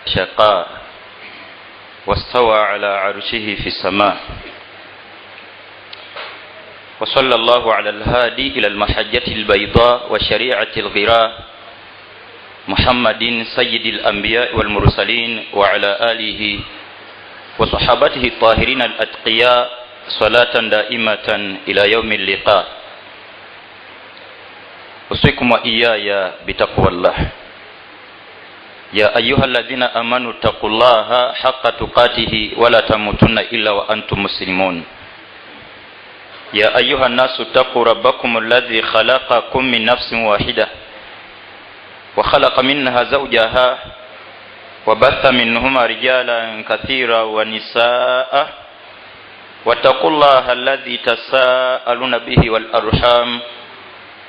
شقاء واستوى على عرشه في السماء وصلى الله على الهادي إلى المحجة البيضاء وشريعة الغراء محمد سيد الأنبياء والمرسلين وعلى آله وصحابته الطاهرين الأتقياء صلاة دائمة إلى يوم اللقاء. أوصيكم وإياي بتقوى الله يا أيها الذين آمنوا اتقوا الله حق تقاته ولا تموتن إلا وأنتم مسلمون. يا أيها الناس اتقوا ربكم الذي خلقكم من نفس واحدة وخلق منها زوجها وبث منهما رجالا كثيرا ونساء واتقوا الله الذي تساءلون به والأرحام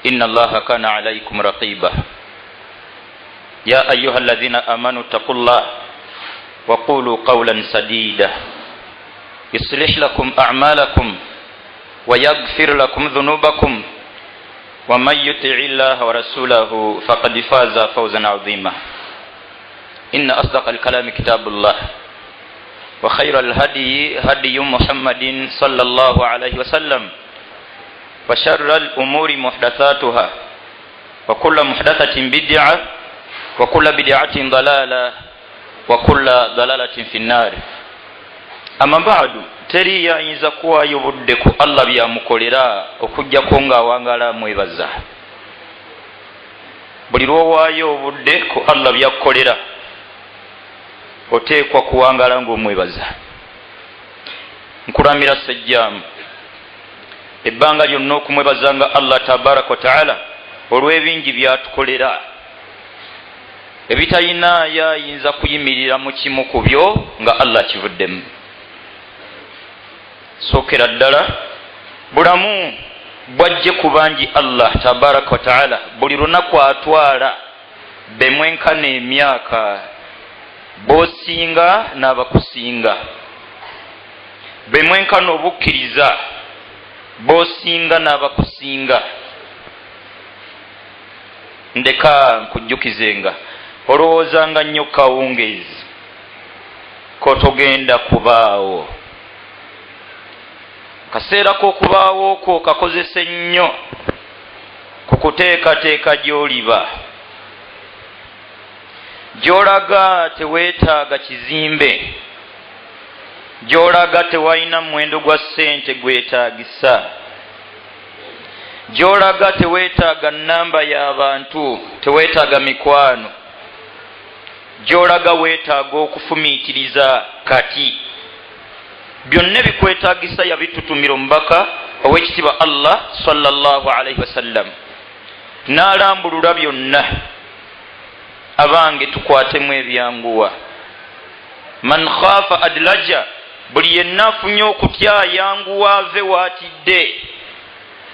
إن الله كان عليكم رقيبا. يا أيها الذين آمنوا اتقوا الله وقولوا قولا سديدا يصلح لكم أعمالكم ويغفر لكم ذنوبكم ومن يطع الله ورسوله فقد فاز فوزا عظيما. إن أصدق الكلام كتاب الله وخير الهدي هدي محمد صلى الله عليه وسلم وشر الأمور محدثاتها وكل محدثة بدعة وكل بدعة ضلالة وكل ضلالة في النار. أما بعد teri yayinza kuwaayo budde ku Allah byamukolera okujjako nga awangala mwebaza. Buli lwowaayo obudde ku Allah byakukolera oteekwa kuwangala ng'omwebaza. Nkuramira ssejjaamu ebbanga lyonna okumwebazanga Allah tabaraka wa taala olw'ebingi byatukolera ebitalina yayinza kuyimirira mu kimu ku byo nga Allah kivuddemu. Sookera ddala bulamu bwajje ku bangi Allah tabaraka wa taala buli lunaku atwala bemwenkana emyaka b'osinga n'abakusinga, bemwenkana obukkiriza b'osinga n'abakusinga. Ndeka nkujjukizenga olowoozanga nnyo kawungeezi kotogenda kubaawo. Kaseera k'okubaawo okwo kakozese nnyo ku kuteekateeka gy'oliba. Gy'olaga teweetaaga kizimbe, gy'olaga tewalina muwendo gwa ssente gwetaagisa, gy'olaga teweetaaga nnamba y'abantu, teweetaaga mikwano, gy'olaga weetaaga okufumiitiriza kati. Byonna bikwetaagisa yabitutumira omubaka ow'ekitiibwa Allah sallallahu alaihi wasallam n'alambulula byonna. Abange tukwatemu ebyanguwa. Man khaafa adlaja, buli yenna afunye okutya ayanguwa ave waatidde.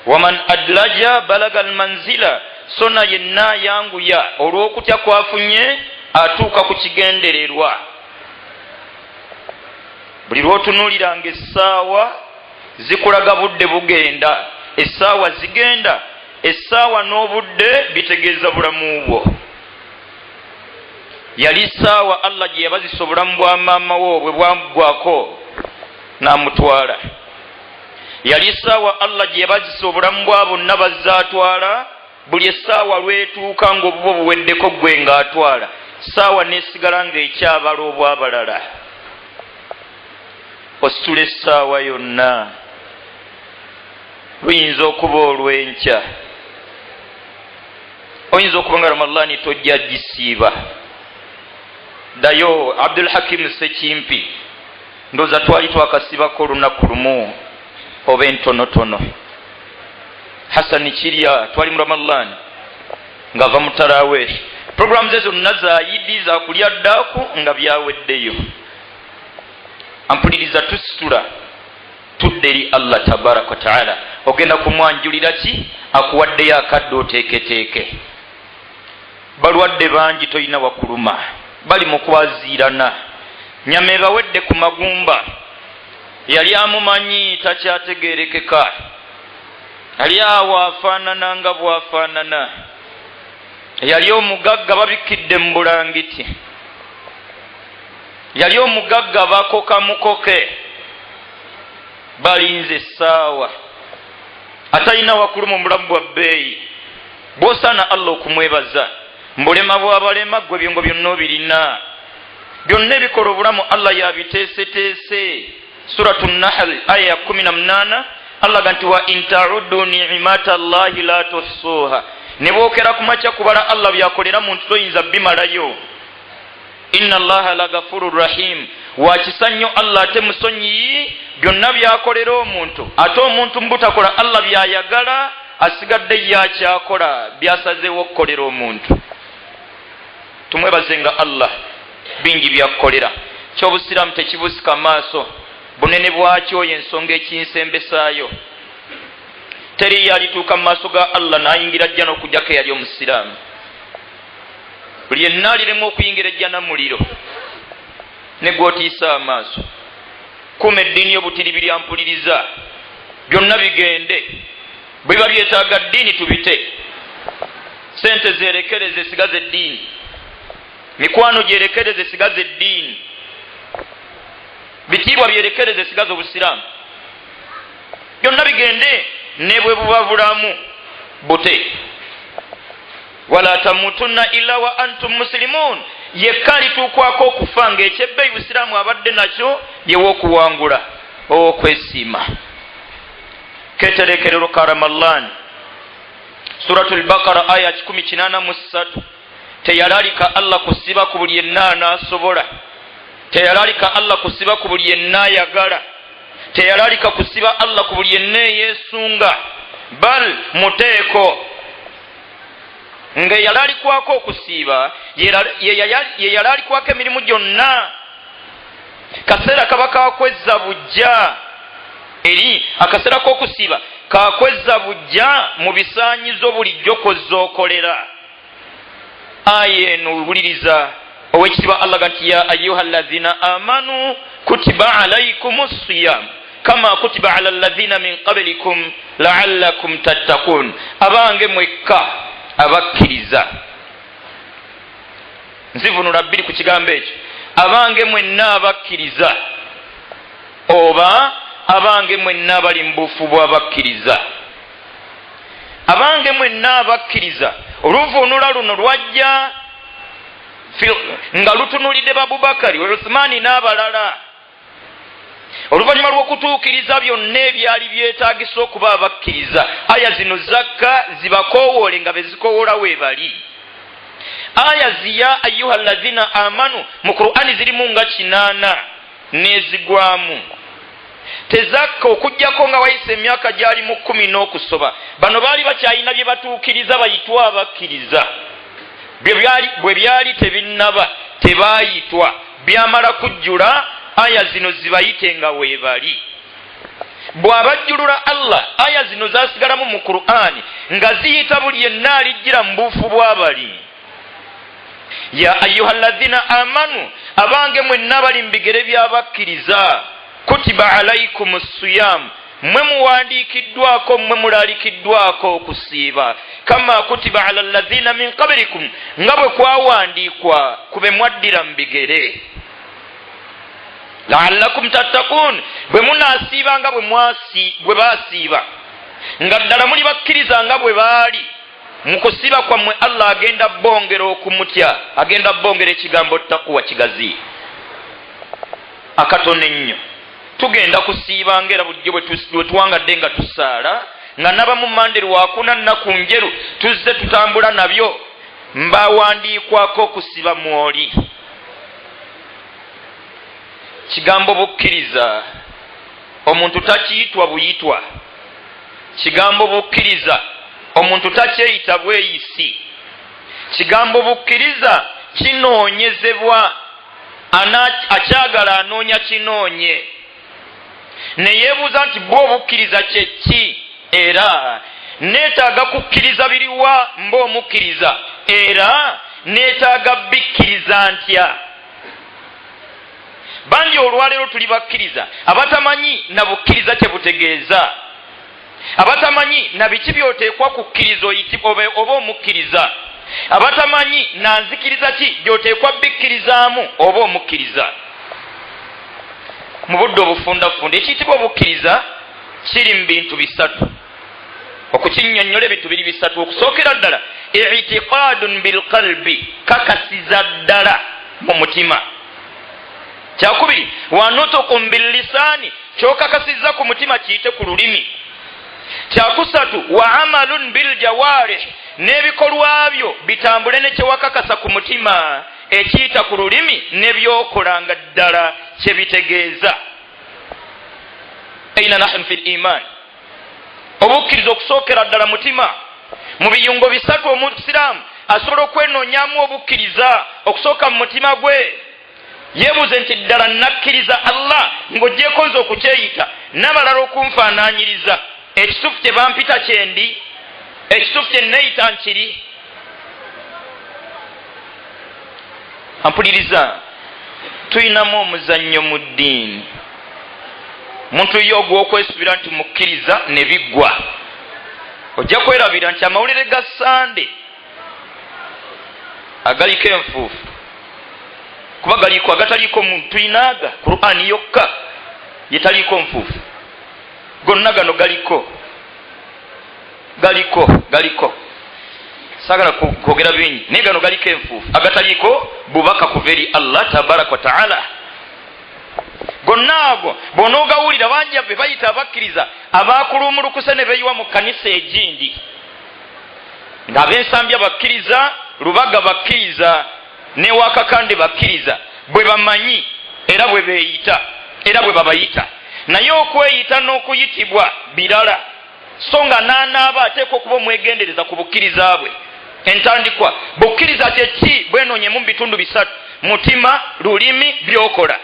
Waman adlaja balaga almanzila, sona yenna ayanguya olw'okutya kwafunye atuuka ku kigendererwa. Buli lw'otunuuliranga essaawa zikulaga budde bugenda, essaawa zigenda, essaawa n'obudde bitegeeza bulamu bwo. Yali ssaawa Allah gye yabazisa obulamu bwa maama wo bwe bwamugwako n'amutwala. Yali essaawa Allah gye yabazisa obulamu bwa bonna bazze atwala, buli essaawa lwetuuka ng'obubo buweddeko ggwe ng'atwala, ssaawa n'esigala ng'ekyabala obwabalala. Ositula essaawa yonna, luyinza okuba olw'enkya, oyinza okuba nga Ramadhaani tojja gisiiba. Dayo Abdul Hakim Ssekimpi ndooza twali twakasibako olunaku lumu oba entonotono. Hassan Kirya twali mu Ramadhaani ng'ava mu Tarawih. Programu ze zonna za Yidi za kulya ddaaku nga byaweddeyo. Ampuliriza tusitula tudde eri Allah tabaraka wa taala. Ogenda kumwanjulira ki? Akuwaddeyo akadde oteeketeeke. Balwadde bangi toyina wakuluma, bali mu kwaziirana. Nyama ebawedde ku magumba, yali amumanyi takyategeerekeka, yali awo afaanana nga bwafaanana, yali omugagga babikidde mu bulangiti, yali omugagga bakoka mukoke balinze essaawa atalina wakulu mu bulamu bwa bbeeyi bw'osaana Allah okumwebaza mbulema bw'abalema ggwe byongo byonna obirina byonna ebikola obulamu Allah yabiteeseteese suratu Nahl aya ya 18 Allah ganti wa inta'uddu ni'mata Allahi la tuhsuha ne bookera ku makya kubala Allah byakolera muntu toyinza bimalayo inna Allaha la ghafurur rahim wakisanyo Allah ate musonyi byonna byakolera omuntu ate omuntu mbutakola Allah byayagala asigadde yakyakola byasazeewo okukolera omuntu tumwebazenga Allah bingi byakolera ky'obusiraamu tekibusika maaso bunene bwakyo y'ensonga ekinsembesaayo teri yalituuka mu maaso ga Allah n'ayingira ajja n'okujjako eyali omusiraamu buli yenna aliremu okuyingira ejjana muliro ne gw'otiisa amaaso kuuma eddiini y'obutiribiri ampuliriza byonna bigende bwe biba byetaaga ddiini tubite sente zerekereze sigaze eddiini mikwano gyerekereze sigaze eddiini bitiibwa byerekereze sigaze obusiraamu byonna bigende ne bwe buba bulamu bute wala tamutunna illa wa antum muslimun yekka alituukwako okufa ng'ekyebbeeyi busiraamu abadde nakyo yewokuwangula okwesiima keterekerero karamallan suratul Baqara aya 183 teyalalika Allah kusiba ku buli yenna anaasobola teyalalika Allah kusiba ku buli yenna ayagala teyalalika kusiba Allah ku buli yenna eyeesunga bal muteeko nga yalalikwako okusiiba ye yalalikwako emirimu gyonna kaseera kaba kakwezza bujja eri akaseera k'okusiiba kakwezza bujja mu bisaanyizo bulijjo kozza okolera aya eno wuliriza owekitiibwa Allah ganti ya ayuha allazina amanu kutiba alaikumus siyam kama kutiba ala allazina min qablikum la'allakum tattaqun abange mwekka abakkiriza nzivunula bbiri ku kigambo ekyo abange mwenna abakkiriza oba abange mwenna abali mu bufu bw'abakkiriza abange mwenna abakkiriza oluvunula luno lwajja nga lutunulidde Abubakari Uthmani n'abalala oluvannyuma lw'okutuukiriza byonna ebyali byetaagisa okuba abakkiriza aya zino zakka zibakoowoole nga bezikoowola weebali aya ziya ayuha allazina amanu mu Qur'ani zirimu nga 8 n'ezigwamu tezakka okujjako nga wayise emyaka gyali mu 10 n'okusoba bano baali bakyalina bye batuukiriza bayitwa abakkiriza bwe byali tebinnaba tebaayitwa byamala kujjula aya zino zibayite nga weebali bw'abajjulula Allah aya zino zasigalamu mu Qur'ani nga ziyita buli yenna alijjira mu buufu bw'abali ya ayuha allazina amanu abange mwenna bali mu bigere by'abakkiriza kutiba alaikumus siyam mwe muwandiikiddwako mwe mulalikiddwako okusiiba kama kutiba ala allazina min qablikum nga bwe kwawandiikwa kube mwaddira mu bigere la'allakum tattaqun bwe munaasiiba nga bwe baasiiba nga ddala muli bakkiriza nga bwe baali mu kusiiba kwammwe Allah agenda bongera okumutya agenda bongera ekigambo ttakuwa kigazi akatono ennyo tugenda kusiiba ngera bulijjo bwe tuwangadde nga tusaala nga nabamu manderi wakuna nnaku njeru tuzze tutambula nabyo mbawandiikwako okusiba mwoli kigambo bukkiriza omuntu takiyitwa buyitwa kigambo bukkiriza omuntu takyeyita bweyisi kigambo bukkiriza kinoonyezebwa akyagala anoonya kinoonye neyeebuuza nti bwe obukkiriza kye ki era neetaaga kukkiriza biriwa mba omukkiriza era neetaaga bikkiriza ntya bangi olwaleero tuli bakkiriza abatamanyi na bukkiriza kye butegeeza abatamanyi na biki byoteekwa kukkiriza oba omukkiriza abatamanyi na nzikiriza ki gyoteekwa bikkirizaamu oba omukkiriza mu budde obufundafunda. Ekiyitibwa obukkiriza kiri mu bintu bisatu, okukinnyonnyola ebintu biri bisatu. Okusookera ddala i'tiqadun bilqalbi, kakasiza ddala mu mutima. Kyakubiri wa nutukun billisaani, kyokakasiza ku mutima kiyite ku lulimi. Kyakusatu wa amalun biljawarih, n'ebikolwa byo bitambule ne kyewakakasa ku mutima ekiyita ku lulimi nebyokolanga ddala kyebitegeeza. Aina nahnu fil iman, obukkiriza okusookera ddala mutima. Mu biyungo bisatu omusiraamu asobola okwenoonyamu obukkiriza okusooka mu mutima gwe. Yeebuuze nti ddala nakkiriza Allah ng'oggyeko nze okukyeyita n'abalala okunfaanaanyiriza. Ekituufu kye bampita kyendi, ekituufu kye neeyita nkiri. Ampuliriza, tuyinamu omuzannyo mu ddiini. Muntu yo ogw'okwesubira nti mukkiriza ne biggwa, ojja kwerabira nti amawulire ga Sande agaliko enfuufu, kuba galiko agataliiko muntu inaaga. Qur'ani yokka yetaliiko nfuufu, gonna gano galiko. Saagala kwogera bingi naye gano galiko enfuufu, agataliiko bubaka kuva eri Allah tabaraka wa taala. Gonna ago bw'onoogawulira bangi be bayita abakkiriza abaakulumulukuse ne beeyiwa mu kkanisa egindi, ng'ab'ensambi abakkiriza, Lubaga bakkiriza, ne Wakakande bakkiriza, bwe bamanyi era bwe beeyita era bwe babayita. Naye okweyita n'okuyitibwa birala, so nga n'anaaba ateekwa okuba omwegendereza ku bukkiriza bwe. Entandikwa, bukkiriza kye ki? Bwenoonyemu mu bitundu bisatu: mutima, lulimi, byokola.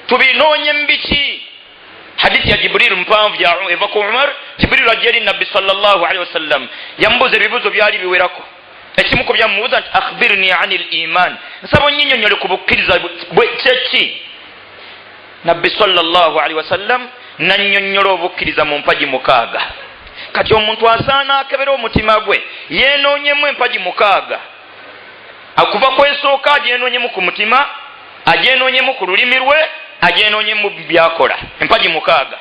Tubinoonye mu biki? Hadithi ya Jibril mpanvu eva ku Umar. Jibril ajja eri Nabbi sallallahu alaihi wasallam, yamubuuza ebibuuzo byali biwerako. Ekimu ku byamubuuza nti akhbirni anil iman, nsaba onnyinyonnyole ku bukkiriza kyeki? Nabbi sallallahu alaihi wasallam nannyonnyola obukkiriza mu mpagi mukaaga. Kati omuntu asaana akebera omutima gwe yeenoonyemu empagi mukaaga. Akuva kwesooka agyenoonyemu ku mutima, agyenoonyemu ku lulimi lwe, agyenoonyemu byakola. Empagi mukaaga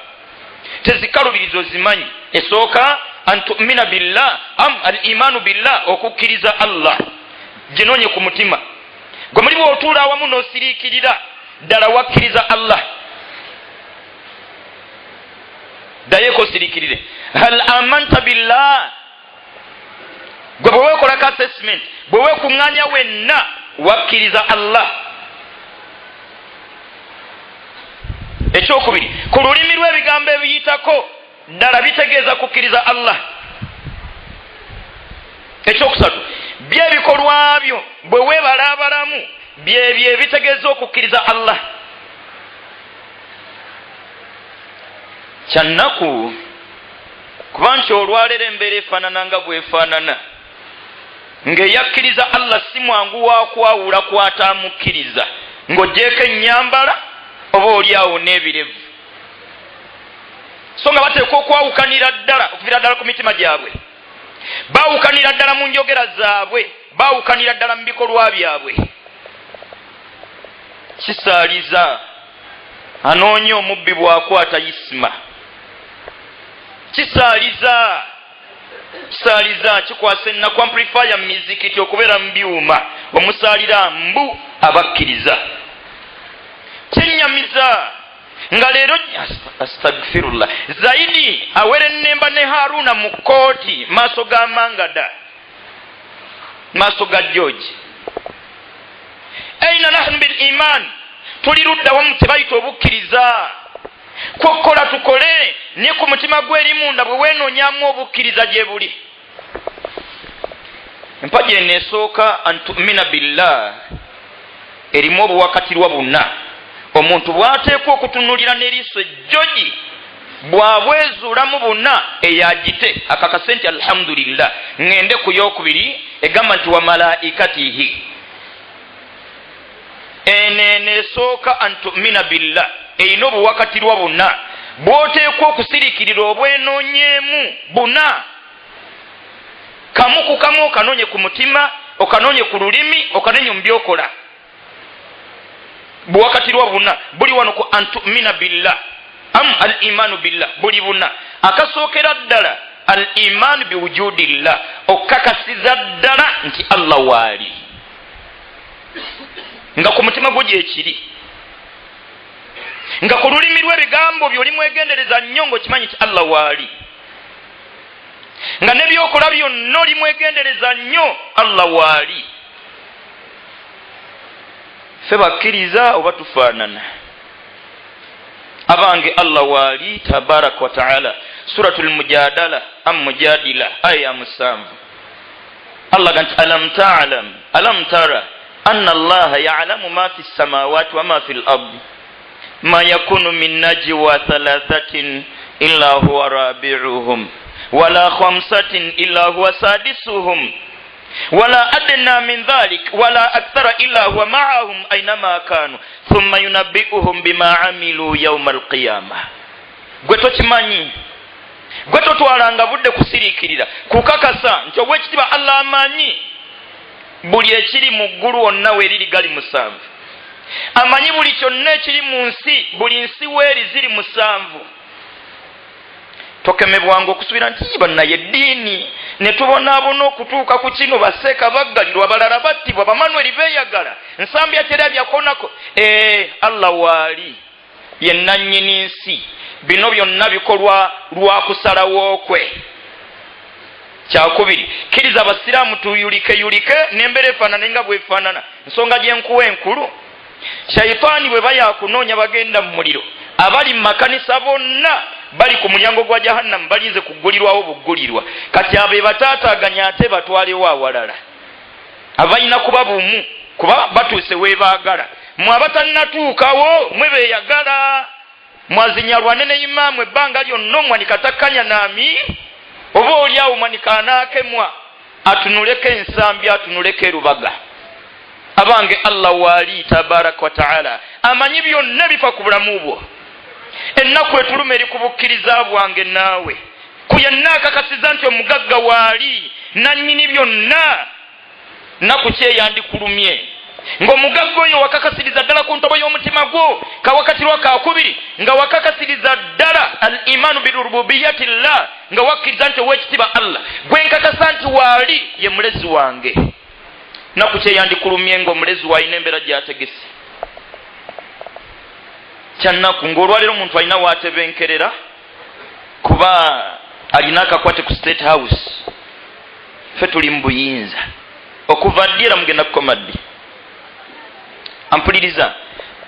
tezikalubirizo zimanyi. Esooka antumina billah, al imanu billah, okukkiriza Allah, ginoonye ku mutima. Gwe muli bw'otuula awamu n'osiriikirira ddala wakkiriza Allah, dayeko osiriikirire. Hal amanta billah, gwe bwe weekolako assessment, bwe weekuŋŋaanya wenna wakkiriza Allah. Ekyokubiri, ku lulimi lw'ebigambo ebiyitako ddala bitegeeza kukkiriza Allah. Ekyokusatu, by'ebikolwa byo bwe weebalaabalamu byebyo ebitegeeza okukkiriza Allah. Kyannaku kuba nti olwaleero embeera efaanana nga bwefaanana, ng'eyakkiriza Allah si mwangu wa kwawula kwatamukkiriza, ng'oggyeko ennyambala oba oliawo n'ebirevu. So nga bateekwa okwawukanira ddala okuvira ddala ku mitima gyabwe, baawukanira ddala mu njogera zaabwe, baawukanira ddala mu bikolwa byabwe. Kisaaliza anoonya omubbi bw'akwata isima. Kisaaliza kikwasa ennaku amplifier mu mizikiti okubeera mu byuma, omusaalira mbu abakkiriza. Kyennyamiza nga leero astagfirullah zaidi awere nnemba ne Haruna mu kkooti maaso ga Mangada, maaso ga George. Aina nahnu bil iman, tuli ludda wamu tebayita obukkiriza. Kwokkola tukole ne ku mutima gw'eri munda bwe weenoonyamu obukkiriza gye buli. Empagi eno esooka antumina billah erimu obuwakatirwa buna. Omuntu bw'ateekwa okutunulira n'eriiso ejjogi bw'abwezuulamu buna eyagite akakase nti alhamdulillah. Ngende ku yookubiri egamba nti wa malaikatihi. Eno esooka antumina billah erina obuwakatirwa buna bw'oteekwa okusiriikirira obwenoonyeemu buna. Kamu ku kamu okanoonye ku mutima, okanoonye ku lulimi, okanoonye mu byokola. buwakatirwa buna buli wano ku antumina billah am al imanu billah buli buna akasookera ddala al imanu biwujudillah okakasiza ddala nti Allah waali nga ku mutima gwo gyekiri nga ku lulimi lw'ebigambo by'oli mwegendereza nnyo ng'okimanyi nti Allah waali nga n'ebyokola byonna oli mwegendereza nnyo Allah waali ffe bakkiriza oba tufaanana abange Allah waali tabaraka wa taala suratul mujadala am mujadila aya 7 Allah ganti alam tara anna Allah ya'lamu ma fi samawati wa ma fil ardi ma yakunu min najwa thalathatin illa huwa rabi'uhum wala khamsatin illa huwa sadisuhum wala adna min dhalik wala akthara illa huwa ma'ahum aynama kanu thumma yunabbi'uhum bima amilu yawm al-qiyamah. Gwe tokimanyi, gwe totwalanga budde kusirikirira kukakasa nti obwekitiba Allah amanyi buli ekiri mu ggulu wonna weeriri gali 7, amanyi buli kyonna ekiri mu nsi, buli nsi weeri ziri 7. Tokemebwanga okusubira nti bannaye eddiini ne tubonaabona okutuuka ku kino baseeka baggalirwa abalala battibwa bamanweri beeyagala nsambya tera byakonako. Allah waali ye nannyini nsi, bino byonna bikolwa lwa kusalawo kwe. Kyakubiri, kkiriza abasiraamu tuyulikeyulike n'embeera efaanana nga bwefaanana. Nsonga gyenkuwa enkulu, shayitaani bwe bayakunoonya bagenda mu muliro, abali mu makanisa bonna bali ku mulyango gwa jahannam balinze kuggulirwawo buggulirwa. Kati abe bataataaganya ate batwalewo awalala abalina kuba bumu kuba batuuse weebaagala. Mwe abatannatuukawo mwe beeyagala mwazinyalwane ne imaamu ebbanga lyonna omwanika takkanya naami oba oli awo mwanika anaakemwa atunuleko ensambi atunuleko erubaga. Abange Allah waali tabaraka wa taala amanyi byonna bifa ku bulamu bwo. Ennaku etuluma eri ku bukkiriza bwange naawe ku yenna akakasiza nti omugagga waali nannyini byonna naku kyeyandikulumye ng'omugagga oyo wakakasiriza ddala ku ntobo y'omutima gwo kawakatirwa kakubiri nga wakakasiriza ddala al imanu birububiyyatillah nga wakkiriza nti ow'ekitiba Allah gwe nkakasa nti waali ye mulezi wange naku kyeyandikulumye ng'omulezi waalina embeera gy'ategese. Kyannaku ng'olwaleero omuntu alina waatebenkerera kuba alina akakwate ku state house. Ffe tuli mu buyinza okuva ddiera mugenda kukomadde. Ampuliriza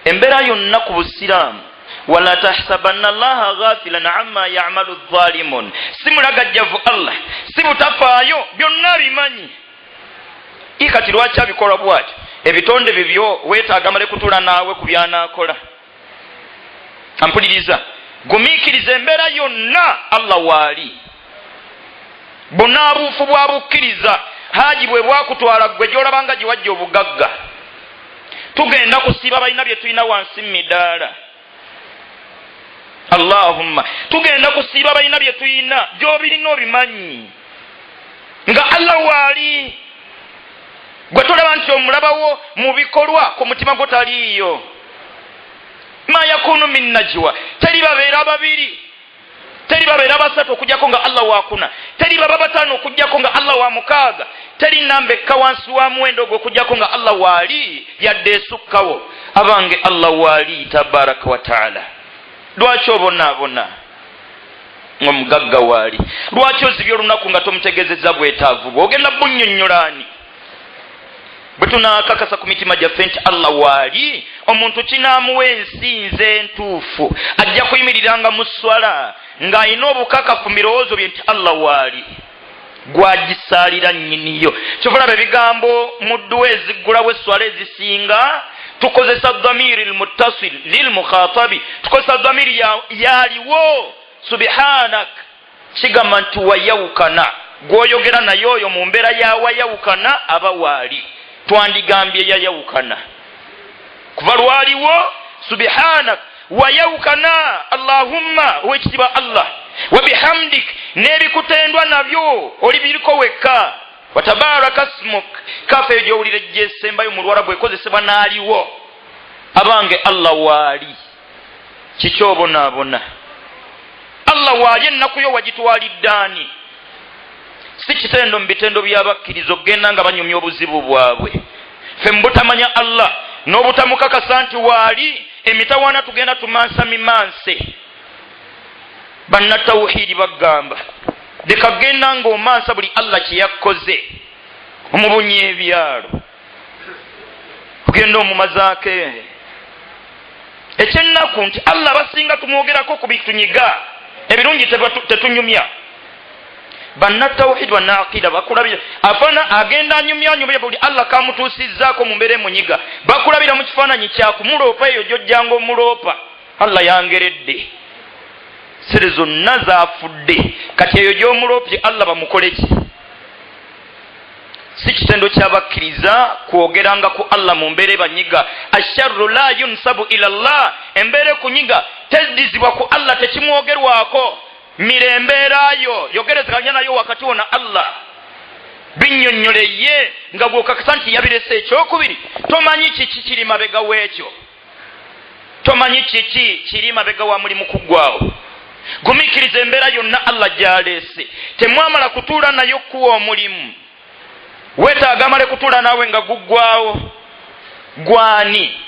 embeera yonna ku busiraamu wala tahsabanna allaha ghafilan amma ya'malu adh-dhalimun. Si mulagajjavu Allah, si butafaayo, byonna bimanyi. Kati lwaki abikola bw'atyo? Ebitonde bibyo weetaaga male kutula naawe ku byanaakola. Ampuliriza gumiikiriza embeera yonna Allah waali. Bunaabuufu bwa bukkiriza haji bwe bwakutwala ggwe gy'olabanga gye wajja obugagga. Tugenda kusiiba balina bye tulina wansi midaala. Allahumma tugenda kusiiba balina bye tulina gy'obirina obimanyi nga Allah waali. Gwe tolaba nti omulabawo mu bikolwa ku mutima gwo taliiyo. Ma yakunu min najwa, teri babeera babiri, teri babeera basatu okujjako nga Allah wakuna, teri baba batano okujjako nga Allah wa mukaaga, teri nambekka wansi wa muwendo okujjako nga Allah waali yadde esukkawo. Abange Allah waali tabaraka wa taala. Lwaki obonaabona omugagga waali? Lwaki ozibya olunaku nga tomutegezezza bwetaavu bwe? Ogenda bunnyonnyolaani bwe tunaakakasa ku mitima gyaffe nti Allah waali, omuntu kinaamuwa ensinze entuufu ajja kuyimiriranga mu swala ng'alina obukakafu mirowoozo bye nti Allah waali gwagisaalira nnyiniyo. Kyovulaba ebigambo mu dduwa eziggulawo esswala ezisinga tukozesa dhamiri lmuttasil lilmukhatabi, tukozesa dhamiri yaaliwo subhanak, kigamba nti wayawukana, gw'oyogera naye oyo mu mbeera ya wayawukana aba waali. Twandigambye yayawukana kuba lwaliwo subhanak wayawukana Allahumma wekitiba Allah wa bihamdik n'ebikutendwa nabyo oli biriko wekka wa tabaraka smuk kafe gy'owulira gyesembayo mu Lwarabu ekozesebwa n'aliwo. abange Allah waali kikyobonaabona. Allah waali ennaku yo wagitwaliddaani. Si kitendo mu bitendo by'abakkiriza okugenda nga banyumya obuzibu bwabwe. Ffe mubutamanya Allah n'obutamukakasa nti waali emitawaana tugenda tumansa mimanse. Bannatawuhiidi bagamba leka genda ng'omansa buli Allah kye yakkoze omubunyi ebyalo ogenda omumazaake ekyennaku nti Allah basinga tumwogerako ku bitunyiga ebirungi tetunyumya. Bannatawuhiidi bannaakida bakulabira afana agenda anyumya buli Allah kamutuusizzaako mu mbeera emunyiga bakulabira mu kifaananyi kyakumuloopa eyo gyojjanga omuloopa. Allah yangeredde sere zonna zaafudde kati eyo gy'omuloopye Allah bamukole ki? Si kitendo ky'abakkiriza kwogeranga ku Allah mu mbeera ebanyiga. Asharru la yunsabu ila Allah, embeera kunyiga teddizibwa ku Allah, tekimwogerwako. Mirembeerayo yogerezeganya nayo wakati wona Allah binnyonnyoleye nga bw'okakasa nti yabirese. Ekyokubiri, tomanyi kiki kiri mabega w'ekyo, tomanyi kiki kiri mabega wa mulimu kuggwawo. Gumiikiriza embeera yonna Allah gy'aleese. Temwamala kutuula nayo kuwa omulimu, weetaaga amale kutuula naawe nga guggwawo. Gwani?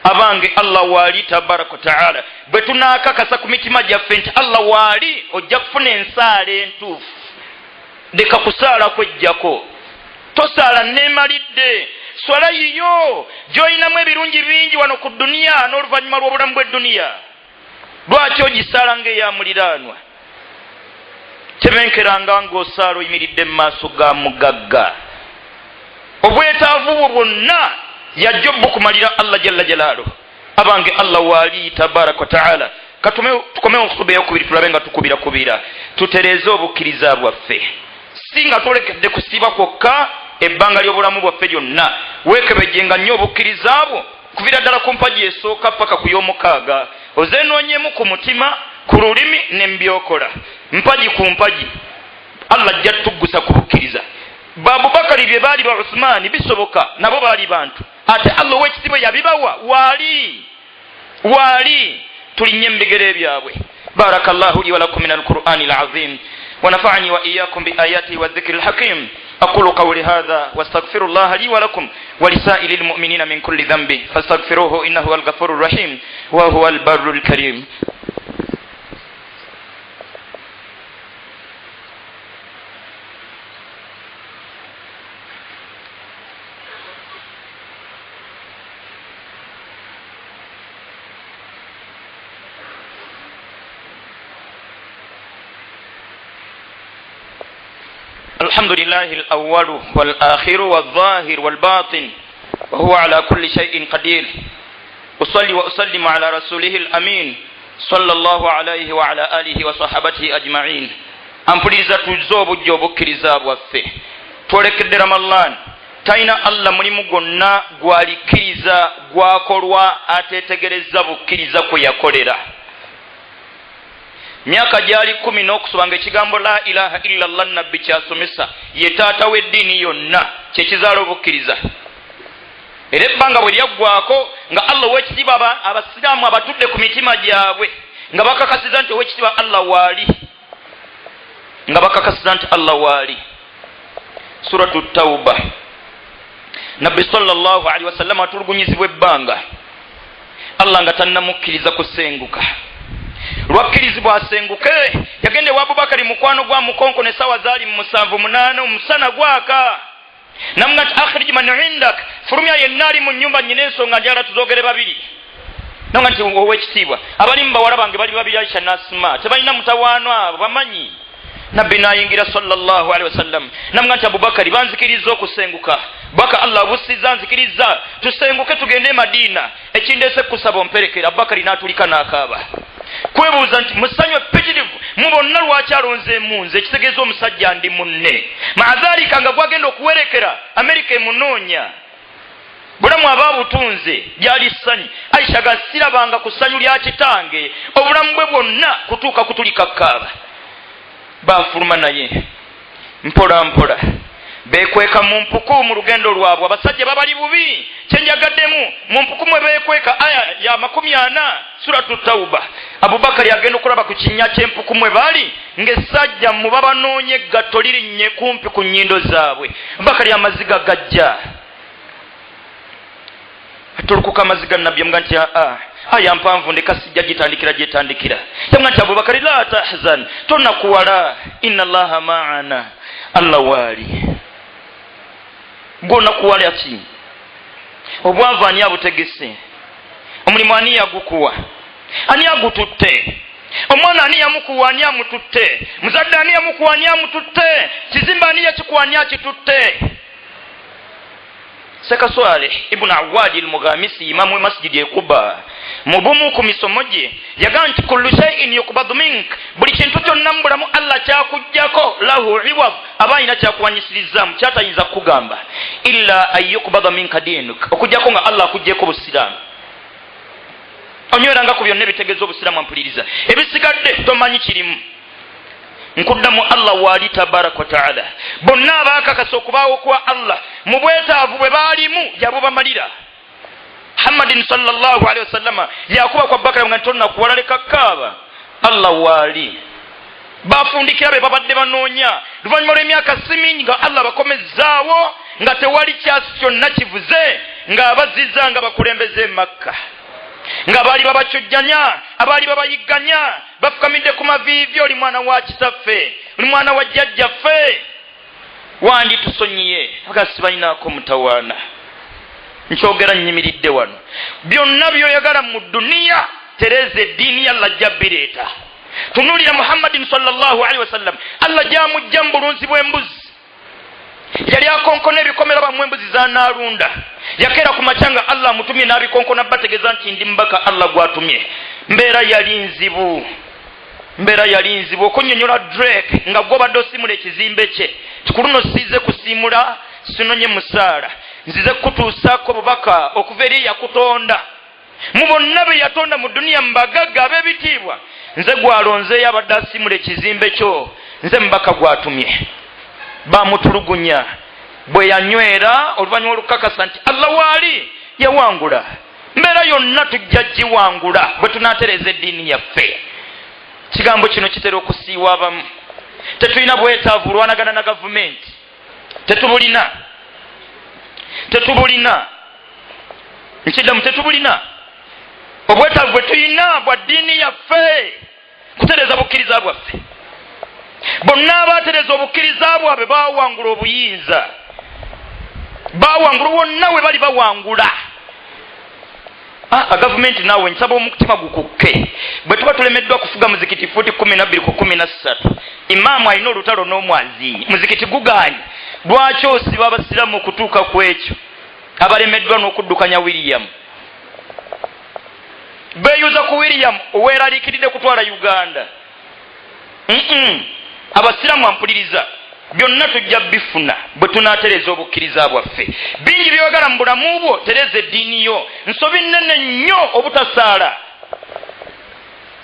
Abange Allah waali tabaraka wa taala. Bwe tunaakakasa ku mitima gyaffe nti Allah waali, ojja kufuna ensaala entuufu. Leka kusaala kwejjako, tosaala neemalidde. Swala yiyo gy'olinamu ebirungi bingi wano ku duniya n'oluvannyuma lw'obulamu bw'edduniya. Lwaki ogisaala ng'eya muliraanwa? Tebenkeranga ng'osaala oyimiridde mu maaso ga mugagga. Obwetaavu bwo bwonna yajja bukumalira Allah jalla jalaaluhu. Abange Allah waali tabaraka wa taala. Tukomewo okutuba eyokubiri tulabe nga tukubira tutereeze obukkiriza bwaffe, si nga twolekedde kusiiba kwokka ebbanga ly'obulamu bwaffe lyonna. Weekebejjenga nnyo obukkiriza bwo kuviira ddala ku mpagi esooka paka ku y'omukaaga. Ozenoonyemu ku mutima, ku lulimi ne mu byokola, mpagi ku mpagi. Allah ajja tuggusa ku bukkiriza. Abubakari bye baali ba Uthmani bisoboka, nabo baali bantu, ate Allah ow'ekitiibwa yabibawa waali. Tulinnye mu bigere byabwe. Barakallahu li wa lakum min al-Qur'ani al-azim wa nafa'ani wa iyyakum bi ayatihi wa dhikri al-hakim. أقول قولي هذا واستغفر الله لي ولكم ولسائر المؤمنين من كل ذنب فاستغفروه إنه هو الغفور الرحيم وهو البر الكريم. الحمد لله الأول والآخر والظاهر والباطن وهو على كل شيء قدير. أصلي وأسلم على رسوله الأمين صلى الله عليه وعلى آله وصحبه أجمعين. أمبليزا تجوب جوب كريزاب وفي تولك الدرمالان تاينا الله مليم غنا غوالي كريزا غواكوروا أتتغرزا بكريزا كويا كوريرا. Myaka gyali 10 n'okusubanga ekigambo la ilaha illa Allah nabbi kyasomesa ye taata w'eddiini yonna kyekizaala obukkiriza. Era ebbanga bwe lyaggwako nga Allah ow'ekitiibwa abasiraamu abatudde ku mitima gyabwe nga bakakasiza nti ow'ekitiibwa Allah waali, suratu Tawba. Nabbi sallallahu alaihi wasallam atulugunyizibwa ebbanga Allah nga tannamukkiriza kusenguka. Lwakkirizibwa asenguke yagende wa Abubakari mukwano gwa mukonko ne sawa zaali mu 7-8 omusana gwaka. Namnat akhrij man indak, furumya yenali mu nyumba nyine ensonga njala tuzogere babiri. Nanga nti ow'ekitiibwa abali mu bawala bange bali babiri Aisha na Asma tebalina mutawaano abo bamanyi. Nabbi n'ayingira sallallahu alaihi wasallam namga nti Abubakari banzikiriza okusenguka. Baka Allah busiza nzikiriza tusenguke tugende Madina ekindeese kusaba omperekera. Abubakari n'atulika n'akaaba. Kwebuuza nti musanywe pitirivu mubonna lwaki alonze munze ekitegeeza omusajja ndi munne maadhalika nga gwagenda okuwerekera Amerika emunoonya bulamu abaabutunze gyali ssanyu. Aisha gasirabanga ku ssanyu lya kitange obulamu bwe bwonna kutuuka kutulika kaaba. Baafuluma naye mpola mpola bekweka mu mpuku mu lugendo lwabwe abasajja babali bubi kyenjagaddemu mu mpuku mwe bekweka aya ya 40 suratu Tauba Abubakari agenda okulaba ku kinnya ky'empuku mwe bali ng'essajja mu babanoonye eggatto lirinnye kumpi ku nnyindo zaabwe Abubakari amaziga gajja atulukuka amaziga nabbi mga nti aya mpanvu ndeka sijja gitandikira gyetandikira yamga nti Abubakari la tahzan tonakuwala inna Allaha ma'ana Allah wali gona kuwala ki obwavu ani abutegese omulimu ani yagukuwa ani agututte omwana ani yamukuwa ani amututte muzadde ani yamukuwa ani amututte kizimba ani yakikuwa ani akitutte Sekaswale ibn Awadi al-Mughamisi imamu masjidi Quba mubumu ku misomo gye yaga nti kullu shay'in yuqbadu mink buli kintu kyonna mbulamu Allah kyakujjako lahu iwab abayina kyakuwanyisirizamu kyatayinza kugamba illa ayyuqbada minka dinuk okujjako nga Allah akujjeko busiramu onywera nga ku byonna ebitegeeza obusiramu ampuliriza ebisigadde tomanyi kirimu nkuddamu Allah wali tabaraka wa taala bonna abaakakasa okubaawo kwa Allah mu bwetaavu bwe baalimu yabubamalira Muhammadin sallallahu alaihi wasallama yakuba kwa Bakari nga ntonna kuwalaleka kaaba Allah wali bafundikira be babadde banoonya luvannyuma lw'emyaka simingi nga Allah bakomezzaawo nga tewali kyasi kyonna kivuze nga abazizza nga bakulembeze Makka nga baali babacujjanya abaali babayigganya bafukamidde ku maviivi oli mwana wa kitaffe oli mwana wa jjajjaffe wandi tusonyiye agasi balinaako mutawaana nkyogera nnyimiridde wano byonna byoyagala mu duniya tereza eddiini yalla jjabbireeta tunuulira Muhammadin sallallahu alaihi wasallam Allah gyamujja mu bulunzi bw'embuzi yali akonkona ebikomera bamwe embuzi za naalunda yakera ku macanga Allah mutumye n'abikonkona bategeeza nti ndi mbaka Allah gwatumye mbeera yali nzibu okunnyonnyola Drake nga gwobadde osimula ekizimbe kye tikuluno size kusimula sinonye musaala nzize kutuusaako bubaka okuva eri yakutonda mu bonna be yatonda mu duniya mbagagga ab'ebitiibwa nze gwalonzeeyo abadde asimula ekizimbe kyo nze mbaka gwatumye bamutulugunya bwe yanywera oluvannyuma olukakasa nti Allah waali yawangula mbeera yonna tujja giwangula bwe tunaatereza eddiini yaffe kigambo kino kitera okusiiwa abamu tetulina bwetaavu olwanagana na gavumenti tetubulina nkiddamu tetubulina obwetaavu bwe tulina bwa ddiini yaffe kutereza bukkiriza bwaffe bonna abatereza obukkiriza bwabwe bawangula obuyinza bawangula wonna we bali bawangula gavumenti naawe nsaba omutima gukukke bwe tuba tulemeddwa kufuga muzikiti futi 12 ku 13 imaamu alina olutalo n'omwazi muzikiti gugaanyi lwaki osiba abasiramu okutuuka ku ekyo abalemeddwa n'okuddukanya William beeyuza ku William oweeraliikiridde kutwala Uganda abasiramu ampuliriza byonna tujja bifuna bwe tunaatereza obukkiriza bwaffe bingi byogala mu bulamu bwo tereza eddiini yo nsobi nnene nnyo obutasaala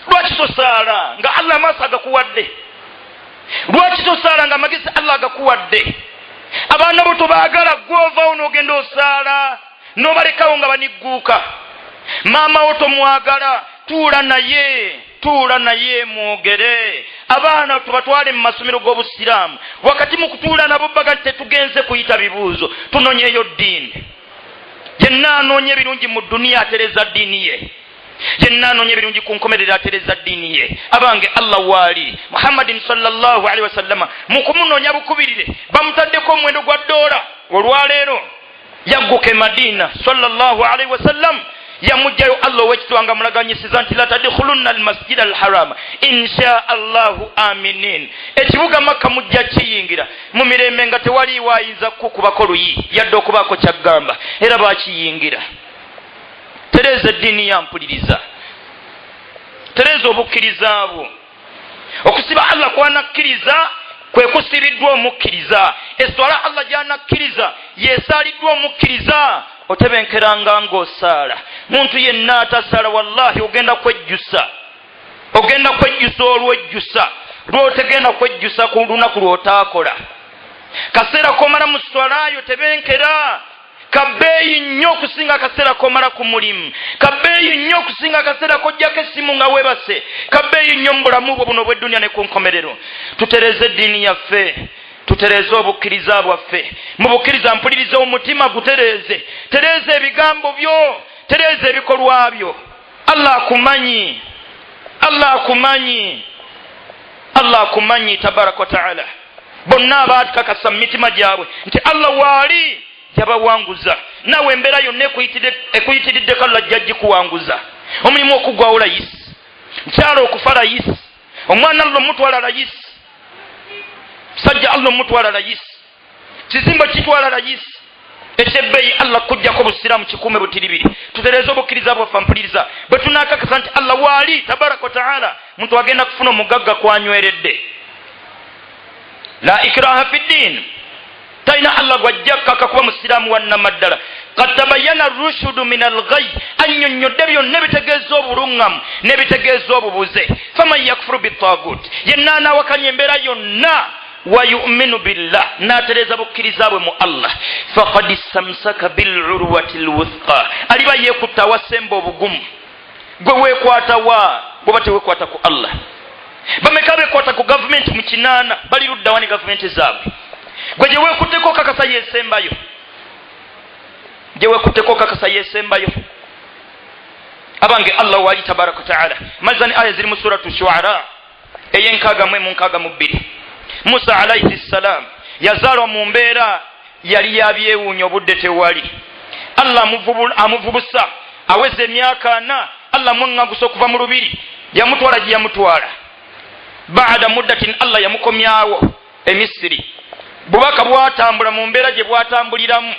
lwaki tosaala nga Allah amaaso agakuwadde lwaki tosaala nga amagezi Allah agakuwadde abaana bo tobaagala gwovaawo n'ogenda osaala n'obalekawo nga banigguuka maama wo tomwagala tuula naye mwogere abaana tubatwale mu masomero g'obusiraamu wakati mu kutuula nabo baga tetugenze kuyita bibuuzo tunonyeyo ddiini yenna anoonya ebirungi mu duniya atereza ddiini ye yenna anoonya ebirungi ku nkomerero atereza ddiini ye abange Allah waali Muhammadin sallallahu alaihi wasallama mu kumunoonya bukubirire bamutaddeko omwendo gwa $1 olwaleero yagguke Madina sallallahu alaihi wasallam yamujjayo Allah wekitwanga mulaganyisiza nti la tadkhulunna almasjid alharama insha Allahu aminin ekibuga Makka mujja kiyingira mu mirembe nga tewali wayinza kukubako luyi yadde okubaako kyaggamba era bakiyingira tereza eddiini yampuliriza tereza obukkiriza abo okusiba Allah kwanakkiriza kwe kusibiddwa omukkiriza eswala Allah gyanakkiriza yesaaliddwa omukkiriza otebenkeranga ng'osaala muntu yenna atasaala wallahi ogenda kwejjusa olwejjusa lw'otegenda kwejjusa ku lunaku lw'otaakola kaseera komala mu swalayo tebenkera, kabeeyi nnyo okusinga akaseera komala ku mulimu, kabeeyi nnyo okusinga akaseera kojjako essimu nga weebase, kabeeyi nnyo mu bulamu bwo buno bw'edduniya ne ku nkomerero. Tutereze eddiini yaffe, tutereze obukkiriza bwaffe. Mu bukkiriza mpuliriza omutima gutereeze, tereeza ebigambo byo, tereeza ebikolwa byo. Allah akumanyi, Allah akumanyi, Allah akumanyi tabaraka wa ta'ala. Bonna abaatukakasa mu mitima gyabwe nti Allah waali yabawanguza, nawe embeera yonna ekuyitiriddeko Allah ajja gikuwanguza. Omulimu okugwawo layisi, mukyala okufa layisi, omwana Allah omutwala layisi, sajja Allah omutwala layisi, kizimbo kitwala layisi, ekyebbeeyi Allah kujjako busiraamu kikuume butiribiri. Tutereeze obukkiriza bwaffe mpuliriza, bwe tunaakakasa nti Allah waali tabaraka wa ta'ala, muntu agenda kufuna omugagga kwanyweredde. La ikraha fi ddin, talina Allah gwajjakaka kuba musiraamu wannamaddala. Qad tabayyana rushudu min al-ghayy, annyonnyodde byonna bitegeeza obuluŋŋamu n'ebitegeeza obubuze. Faman yakfuru bit-taghut, yenna anaawakanya embeera yonna wa yu'minu billah, n'atereeza bukkiriza bwe mu Allah, faqad istamsaka bil-urwati al-wuthqa, aliba yeekutta awasemba obugumu. Gwe weekwata wa bw'oba teweekwata ku Allah? Bameka beekwata ku gavumenti mu kinaana, bali ludda wani gavumenti zaabwe? Gwe gye weekutteko kakasa yeesembayo, gye weekutteko kakasa yeesembayo. Abange Allah waali tabaraka wa ta'ala. Mazani aya ziri mu suratu Shu'ara ey'enkaaga mu nkaaga mu bbiri. Musa alayhi salam yazaalwa mu mbeera yali yabyewuunya obudde tewali. Allah amuvubusa aweza emyaka 4, Allah mwaŋŋagusa okuva mu lubiri, yamutwala gye yamutwala. Baada muddatin Allah yamukomyawo e Misiri. Bubaka bwatambula mu mbeera gye bwatambuliramu,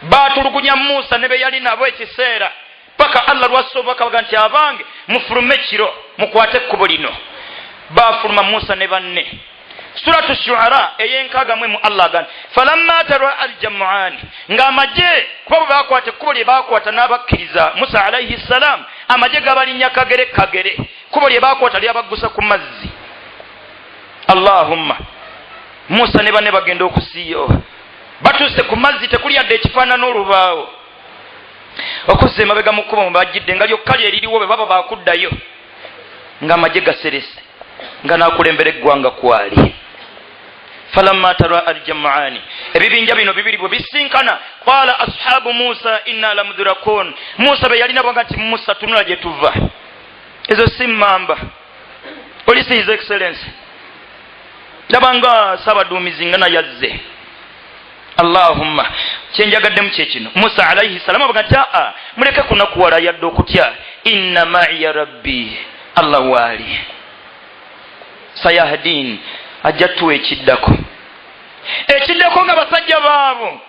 baatulugunya Musa ne be yali nabo ekiseera, paka Allah lwasoboka baga nti abange mufulume kiro mukwate ekkubo lino. Baafuluma Musa ne banne. Suratu Shu'ara ey'enkaaga mu Allah agamba falamma tara al-jam'an, ng'amagye kuba baakwata ekkubo lye baakwata n'abakkiriza Musa alayhi salam, amagye gabalinnya kagere kagere, kubo lye baakwata lyabaggusa ku mazzi. Allahumma, Musa ne banne bagenda okusiiyo, batuuse ku mazzi tekuli yadde ekifaanana olubaawo. Okuzza emabega mu kkubo mubajjidde nga lyokka lye liriwo bwe baba baakuddayo, ng'amagye gaserese, nga naakulembera eggwanga kwali. Falamma tara al-jam'ani, ebibinja bino bibiri bwe bisinkana, qala ashabu Musa inna lamudrakun, Musa be yalina bwanga nti Musa tunula gye tuva, ezo si mmamba, polisi his excellence, labanga sabaduumizi nga nayazze. Allahumma, kyenjagaddemu kyekino, Musa alayhi salam abaga nti aa muleke kunakuwala yadde okutya, inna ma'iya rabbi, Allah waali sayahdin, ajja tuwa ekiddako nga basajja baabo.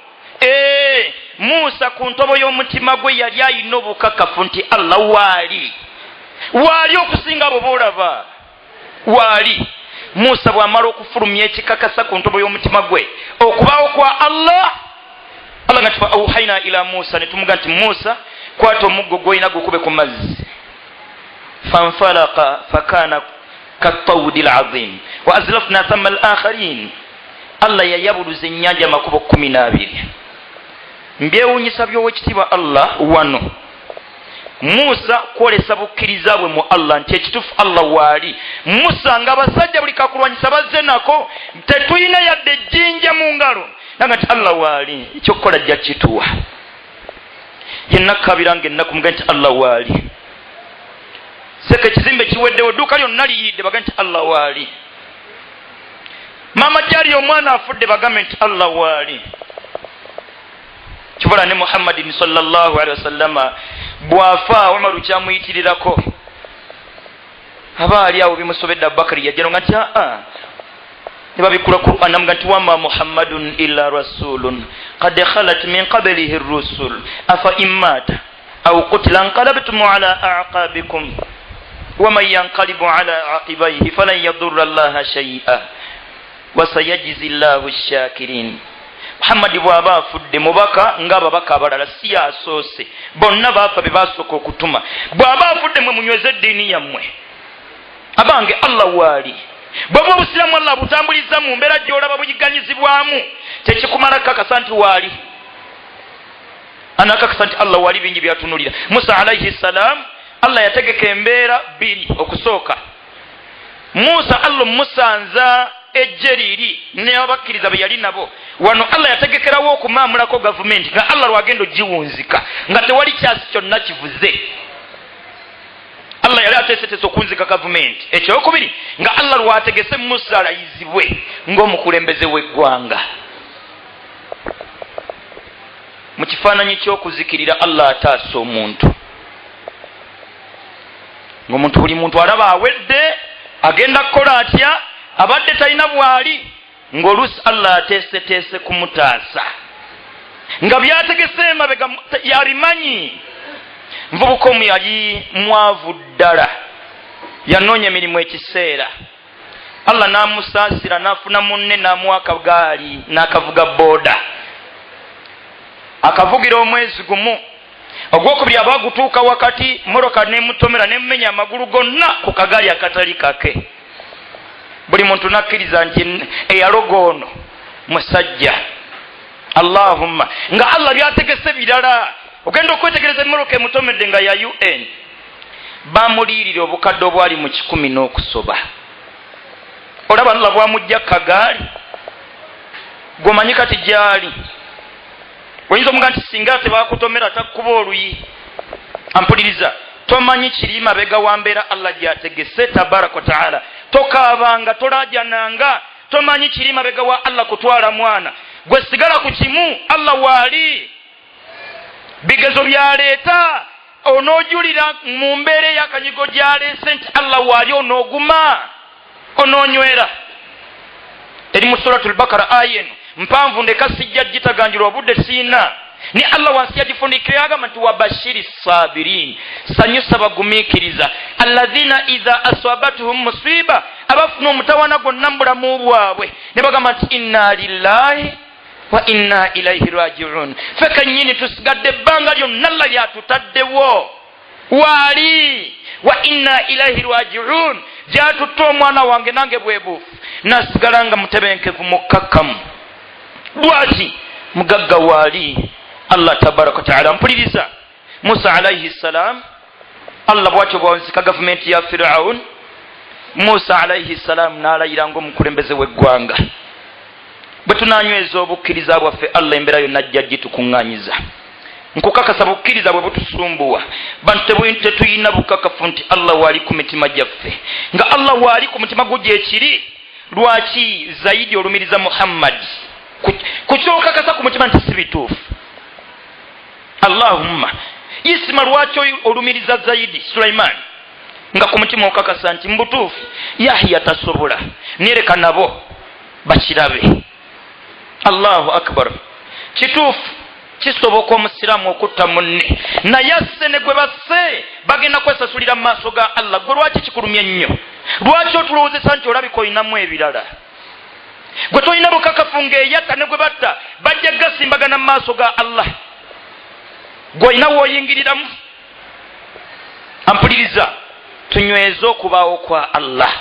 Musa ku ntobo y'omutima gwe yali ayina obukakafu nti Allah waali okusinga abo boolaba, waali. Musa bw'amala okufulumya ekikakasa ku ntobo y'omutima gwe okubaawo kwa Allah nga nti fa auhaina ila Musa, ne tumuga nti Musa kwata omuggo gw'olina gukube ku mazzi. Fanfalaqa fakana kattawdi al-azim wa azlafna thamma al-akharin, Allah yayabuluza ennyanja amakubo 12. Mbyewuunyisa by'owekitiibwa Allah wano, Musa kwolesa bukkiriza bwe mu Allah nti ekitufu Allah waali. Musa nga abasajja buli kakulwanyisa bazze nako, tetulina yadde ejjinja mu ngalo, nanga nti Allah waali, ekyokukola ajja kituwa. Yenna kabiranga ennaku muga nti Allah waali. Seka ekizimbe kiweddewo, dduuka lyonna liyidde baga nti Allah waali. Maama gyali omwana afudde bagambe nti Allah waali. Kibula ne Muhammadin sallallahu alaihi wasallama bwafa Umaru kyamuyitirirako, abaali awo bimusobedde Abubakari yajja nga nti ne babikula Qur'an namuga nti wama Muhammadun illa rasulun qad khalat min qablihi ar-rusul afa immata aw qutila anqalabtum ala a'qabikum waman yanqalibu ala aqibaihi falan yadurra Allaha shay'a wa sayajzi Allahu ash-shakirin. Muhammad bw'aba afudde mubaka ng'ababaka abalala si yasoose, bonna baafa be baasooka okutuma. Bw'aba afudde mwe munyweze eddiini yammwe. Abange Allah waali, bw'oba obusiraamu Allah butambuliza mu mbeera gy'olaba buyiganyizibwamu tekikumala kakasa nti waali anakakasa nti Allah waali bingi byatunulira. Musa alayhi salam Allah yategeka embeera bbiri. Okusooka Musa Allah musanza ejje liri ne abakkiriza be yali nabo. Wano Allah yategekerawo okumaamulako gavumenti nga Allah lwagenda ogiwunzika nga tewali kyasi kyonna kivuze. Allah yali ateeseteese okunzika gavumenti. Ekyokubiri nga Allah lwategese Musa alayizibwe ng'omukulembeze w'eggwanga. Mu kifaananyi ky'okuzikirira Allah ataasa omuntu ng'omuntu buli muntu alaba awedde agenda kukola atya abadde talina bwali ng'oluusi Allah ateeseteese kumutaasa nga byategese emabega yabimanyi. Nvubuka omu yali mwavu ddala yanoonya emirimu ekiseera Allah n'amusaasira n'afuna munne n'amuwa akagaali n'akavuga booda akavugira omwezi gumu. Ogwokubiri abagutuuka wakati moroka nemutomera nemumenya amagulu gonna ku kagaali akatali kake. Buli muntu nakkiriza nti eyaloga ono musajja. Allahumma nga Allah byategese birala. Ogenda okwetegereza moroka emutomedde nga ya UN bamuliirira obukadde obwali mu 10 n'okusoba. Olaba Allah bwamujja kagaali gomanyi kati gyali oyinza omuga nti singa tebakutomera takkuba oluyi. Ampuliriza tomanyi kiri mabega wa mbeera Allah gyategese tabaraka wa taala. Tokaabanga tolajananga tomanyi kiri mabega wa Allah kutwala mwana gwe sigala ku kimu Allah waali. Bigezo byaleeta onoojulira mu mbeera y'akanyigo gyaleese nti Allah waali onooguma onoonywera. Eri mu suratul Bakara aya eno mpanvu ndeka sijja gitaganjirwa obudde siina ni Allah wansi yagifunikira agamba nti wabashiri sabirin sanyusa bagumiikiriza alladhina idha aswabatuhum musiba abafuna omutawana gonna mu bulamu bwabwe ne bagamba nti inna lillahi wa inna ilaihi raji'un. Feka nyini tusigadde ebbanga lyonna Allah lyatutaddewo waali wa inna ilaihi raji'un gyatutta omwana wange nange bwebuufu nasigala nga mutebenkevu mukkakkamu. Lwaki mugagga waali Allah tabaraka wa taala. Mpuliriza Musa alayhi salam Allah bwatyo bwawunzika gavumenti ya Firaun. Musa alayhi salam n'alayira ng'omukulembeze w'eggwanga. Bwe tunanyweza obukkiriza bwaffe Allah embeera yonna ajja gitukuŋŋaanyiza. Nkukakasa bukkiriza bwe butusumbuwa bantu tetuyina bukakafu nti Allah waali ku mitima gyaffe. Nga Allah waali ku mutima gwo gyekiri lwaki zaidi olumiriza Muhammad kukyokakasa ku mutima nti si bituufu. Allahumma isima lwaki olumiriza zaidi Sulaiman nga ku mutima okakasa nti mbutuufu Yahya tasobola nereka nabo bakirabe. Allahu akbar. Kituufu kisoboka omusiraamu okutta munne naye assene gwe basse bagenda kwesasulira mu maaso ga Allah. Gwe lwaki kikulumya ennyo? Lwaki otulowoozesa nti olabika olinamu ebirala? Gwe tolina bukakafu ng'eyatta ne gwe batta bajja gasimbagana mu maaso ga Allah. Gwe olina w'oyingiriramu. Ampuliriza tunyweza okubaawo kwa Allah.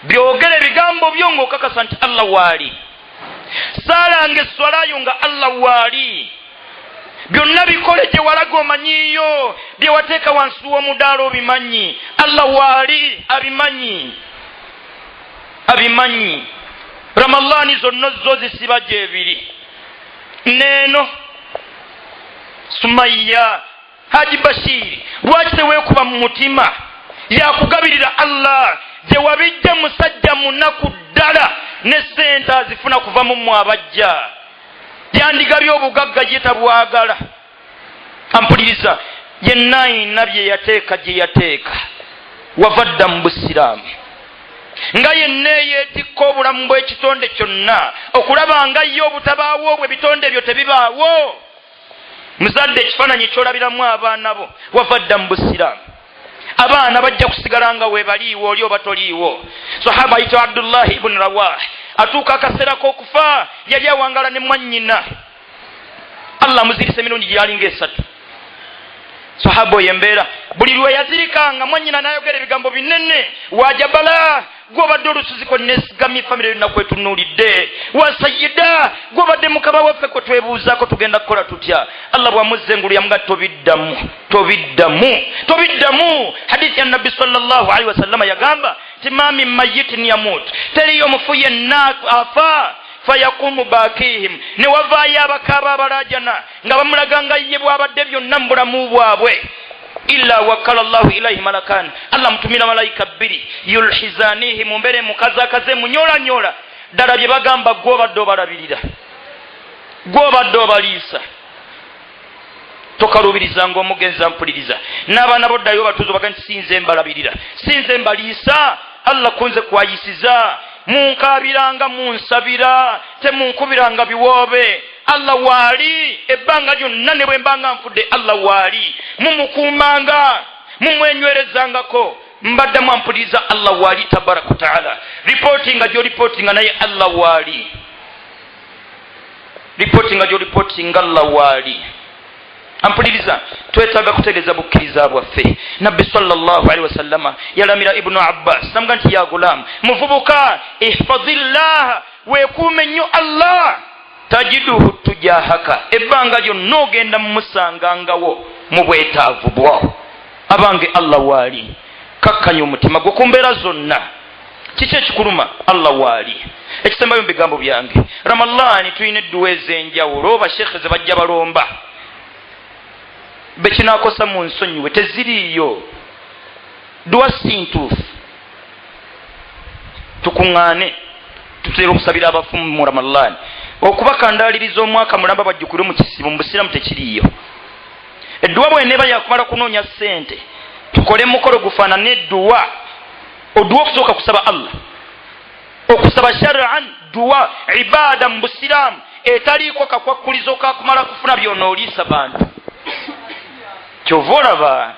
Byogere ebigambo byo ng'okakasa nti Allah waali. Saalange swalayo nga Allah waali. Byonna bikole gye walaga omanyiyo bye wateeka wansi w'omudaala obimanyi. Allah waali abimanyi. Abimanyi. Ramalani zonna zo zisiba gyebiri. Neeno Sumayya Haji Bashiri lwaki teweekuba mu mutima yakugabirira Allah gye wabijja musajja munaku ddala ne ssente azifuna kuva mu mmwe abajja yandigabye obugagga gye tabwagala. Ampuliriza yenna ayina bye yateeka gye yateeka wavadda mu busiraamu nga yenna yeetikka obulamu bw'ekitonde kyonna okulaba nga ye obutabaawo bwe bitonde ebyo tebibaawo. Muzadde ekifaananyi kyolabiramu abaana bo wavadda mu busiraamu. Abaana bajja kusigala nga weebaliiwo oli oba toliiwo. Sahaba ayitibwa Abdullahi ibn Rawah atuuka akaseera k'okufa yali awangala ne mwannyina. Allah muzirise emirundi gyalinga 3. Sahaba oyo embeera buli lwe yazirikanga mwannyina n'ayogera ebigambo binene wajabala gwobadde olusuzi kwenesigamye famire yonna kwetunuulidde wa sayyida gwobadde mukama waffe kwe twebuuzaako tugenda kukola tutya Allah bwamuzza engulu yamuga tobiddamu hadithi ya nabbi sallallahu alaihi wasallama yagamba timami mayitin yamut teriyo mufu yenna afa fayakumu bakihim ne wavaayo abakaaba abalajana nga bamulaganga ye bwabadde byonna mu bulamu bwabwe illa wakala Allahu ilayhi malakan Allah mutumira malaika bbiri yulhizanihi mumbere mukazakaze munyola ddala bye bagamba gwobadde obalabirira gwobadde obaliisa tokalubiriza ng'omugenzi ampuliriza n'abaana boddayo batuzo baga nti sinze mbalabirira sinze mbaliisa Allah kunze kwayisiza munkabiranga munsabira temunkubiranga biwoobe Allah waali ebbanga lyonna ne bwe mbanga nfudde Allah waali mumukuumanga mumwenywerezangako mbadde mwampuliriza Allah waali tabaraka taala reportinga gyo reportinga naye Allah waali reportinga gyo reportinga Allah waali ampuliriza twetaaga kutegeeza bukkiriza bwaffe nabbi sallallahu alaihi wasallama yalamira ibnu abbas namuga nti ya gulamu muvubuka ihfadillah weekuume nnyo Allah tajiduhu tujahaka ebbanga lyonna ogenda mumusangangawo mu bwetaavu bwo abange Allah waali kakkanya omutima gwo ku mbeera zonna kiki ekikuluma Allah waali ekisembayo mu bigambo byange ramadani tulina edduwa ez'enjawulo bashekhe ze bajja balomba bekinakosa mu nsonyiwe teziriiyo duwa sintuufu tukuŋŋaane tutera okusabira abafumu mu ramadani okubakandaliriza omwaka mulamba bajjukire mu kisibo mu busiramu tekiriiyo edduwa bw'eneeba yakumala kunoonya ssente tukole mukolo gufaanane edduwa oduwa okusooka kusaba Allah okusaba shar'an duwa ibaada mu busiramu etaliiko kakwakkulizo kakumala kufuna byonooliisa bantu kyova olaba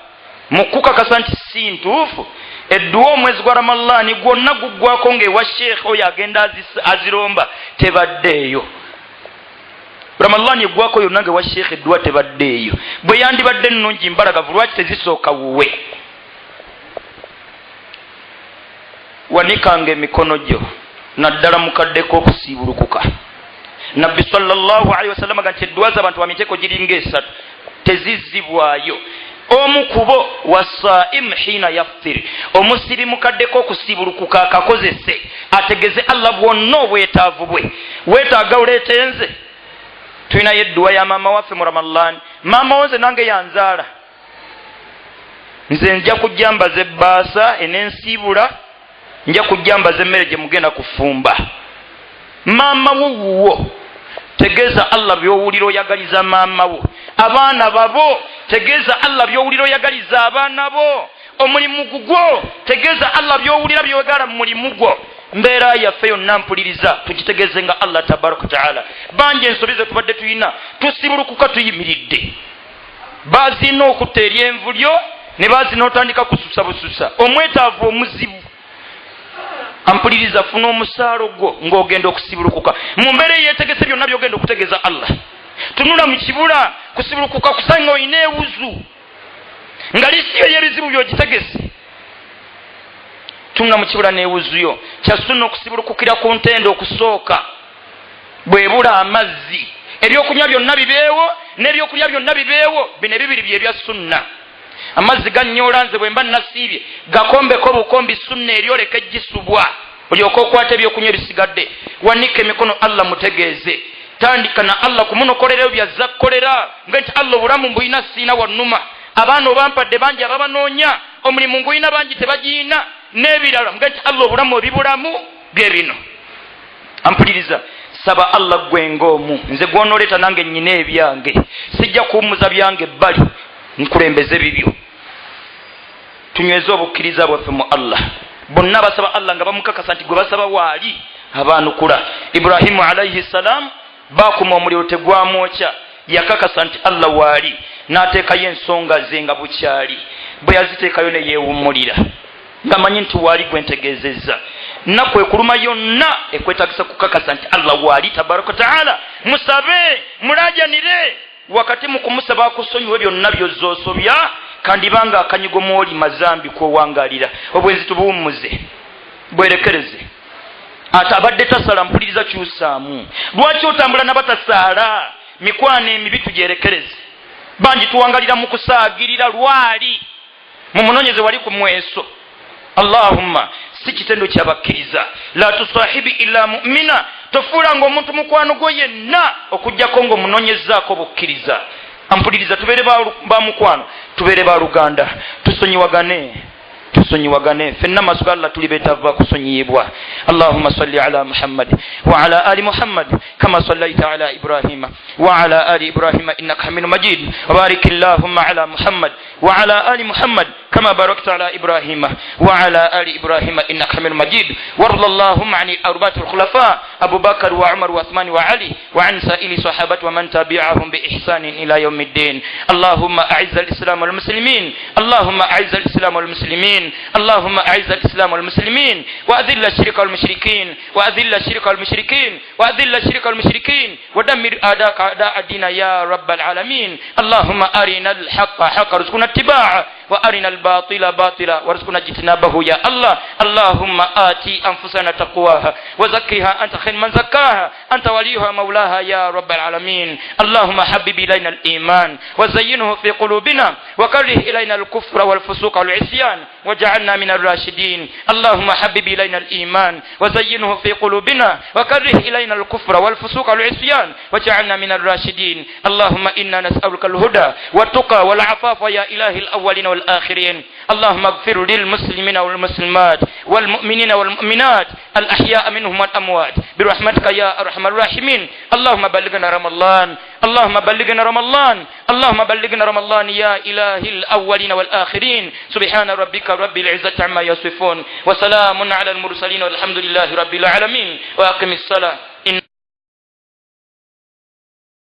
mu kukakasa nti si ntuufu edduwa omwezi gwa ramadani gwonna guggwako ng'ewa sheekhe oyo agenda aziromba tebaddeeyo ramadani eggwako yonna ng'ewa sheekhe edduwa tebaddeeyo bwe yandibadde ennungi mbalagavu lwaki tezisooka wuwe wanikanga emikono gyo naddala mukaddeko okusiibulukuka nabbi sallallahu alaihi wasallam nti edduwa z'abantu bamiteeko giringa esatu tezizibwayo omu kubo wasaim hina yaftir omusiri mukaddeko okusiibulukuka akakozese ategeze Allah bwonna obwetaavu bwe weetaaga oleete nze tulinayo edduwa ya maama waffe mu ramadani maama wonze nange yanzaala nze nja kujja mbaza ebbaasa enensiibula nja kujja mbaza emmere gye mugenda kufumba maama wuwo tegeeza Allah by'owulira oyagaliza maama wo abaana babo tegeeza Allah by'owulira oyagaliza abaana bo omulimu gugwo tegeeza Allah by'owulira by'oyagala mu mulimu gwo mbeera yaffe yonna mpuliriza tukitegeeze nga Allah tabaraka taala bangi ensobi ze tubadde tuyina tusibulukuka tuyimiridde baazina okutta eryenvulyo ne baazina otandika kususa bususa omwetaavu omuzibu ampuliriza funa omusaalo gwo ng'ogenda okusibulukuka mu mbeera eyeetegese byonna by'ogenda okutegeeza Allah tunula mu kibula kusibulukuka kusanga oyina ewuzu nga lisiyo y'ebizibu by'ogitegese tunula mu kibula n'ewuzuyo kyasuna okusibulukukira ku ntende okusooka bwebula amazzi ebyokunywa byonna bibeewo n'ebyokulya byonna bibeewo bino ebibiri bye bya sunna amazzi gannyola nze bwe mba nasiibye gakombeko bukombi sunna eryoleka ejjisubwa olyoka okwata ebyokunywa ebisigadde wanika emikono Allah mutegeeze tandika na Allah kumunokolerayo byazza kukolera nga nti Allah obulamu mbuyina siina wannuma abaana obampadde bangi ababanoonya omulimu nguyina bangi tebagiina n'ebirala nga nti Allah obulamu ebibulamu bye bino ampuliriza saba Allah gwe ng'omu nze gw'onooleeta nange nnyina ebyange sijja kuwummuza byange ebbali nkulembeze bibyo tunyweze obukkiriza bwaffe mu Allah bonna basaba Allah nga bamukakasa nti gwe basaba waali abaanukula Ibrahimu alayhi salam baakuma omuliro tegwamwokya yakakasa nti Allah waali n'ateekayo ensonga ze nga bukyali bwe yaziteekayo ne yeewummulira ngamanyi nti waali gwentegeezezza nnaku ekuluma yonna ekwetagisa kukakasa nti Allah waali tabaraka taala musabe mulajanire wakati mu kumusaba akusonyiwe byonna byozoosobya kandibanga akanyigo mwoli mazambi kwowangalira obwenzi tubuwummuze bwerekereze ate abadde tasala mpuliriza kyusaamu. Lwaki otambula n'abatasaala? Mikwano emibi tugyerekereze. Bangi tuwangalira mu kusaagirira lwali mu munoonyeze wali ku mweso. Allahumma si kitendo kyabakkiriza. La tusahibi illa mu'mina, tofuulanga omuntu mukwano gwo yenna okujjako ng'omunoonyezaako bukkiriza. Ampuliriza, tubeere ba mukwano, tubeere ba Luganda, tusonyiwagane fenna masuku Allah tuli betava kusonyiyibwa. Allahumma salli ala Muhammad wa ala ali Muhammad kama sallaita ala Ibrahima wa ala ali Ibrahima innaka Hamidum Majid. Wa barik Allahumma ala Muhammad wa ala ali Muhammad كما باركت على إبراهيم وعلى آل إبراهيم إنك حميد مجيد. وارض اللهم عن الأربعة الخلفاء أبو بكر وعمر وعثمان وعلي وعن سائر صحابة ومن تبعهم بإحسان إلى يوم الدين. اللهم أعز الإسلام والمسلمين، اللهم أعز الإسلام والمسلمين، اللهم أعز الإسلام والمسلمين، وأذل الشرك والمشركين، وأذل الشرك والمشركين، وأذل الشرك والمشركين، ودمر أعداءك أعداء الدين يا رب العالمين. اللهم أرنا الحق حقا وارزقنا اتباعه، وأرنا الباطل باطلا وارزقنا اجتنابه يا الله. اللهم آتي أنفسنا تقواها وزكها أنت خير من زكاها، أنت وليها مولاها يا رب العالمين. اللهم حبب إلينا الإيمان وزينه في قلوبنا وكره إلينا الكفر والفسوق والعصيان وجعلنا من الراشدين. اللهم حبب إلينا الإيمان وزينه في قلوبنا وكره إلينا الكفر والفسوق والعصيان وجعلنا من الراشدين. اللهم إنا نسألك الهدى والتقى والعفاف يا إله الأولين والآخرين. اللهم اغفر للمسلمين والمسلمات والمؤمنين والمؤمنات الأحياء منهم والأموات برحمتك يا أرحم الراحمين. اللهم بلغنا رمضان، اللهم بلغنا رمضان، اللهم بلغنا رمضان يا إله الأولين والآخرين. سبحان ربك رب العزة عما يصفون وسلام على المرسلين والحمد لله رب العالمين. وأقم الصلاة.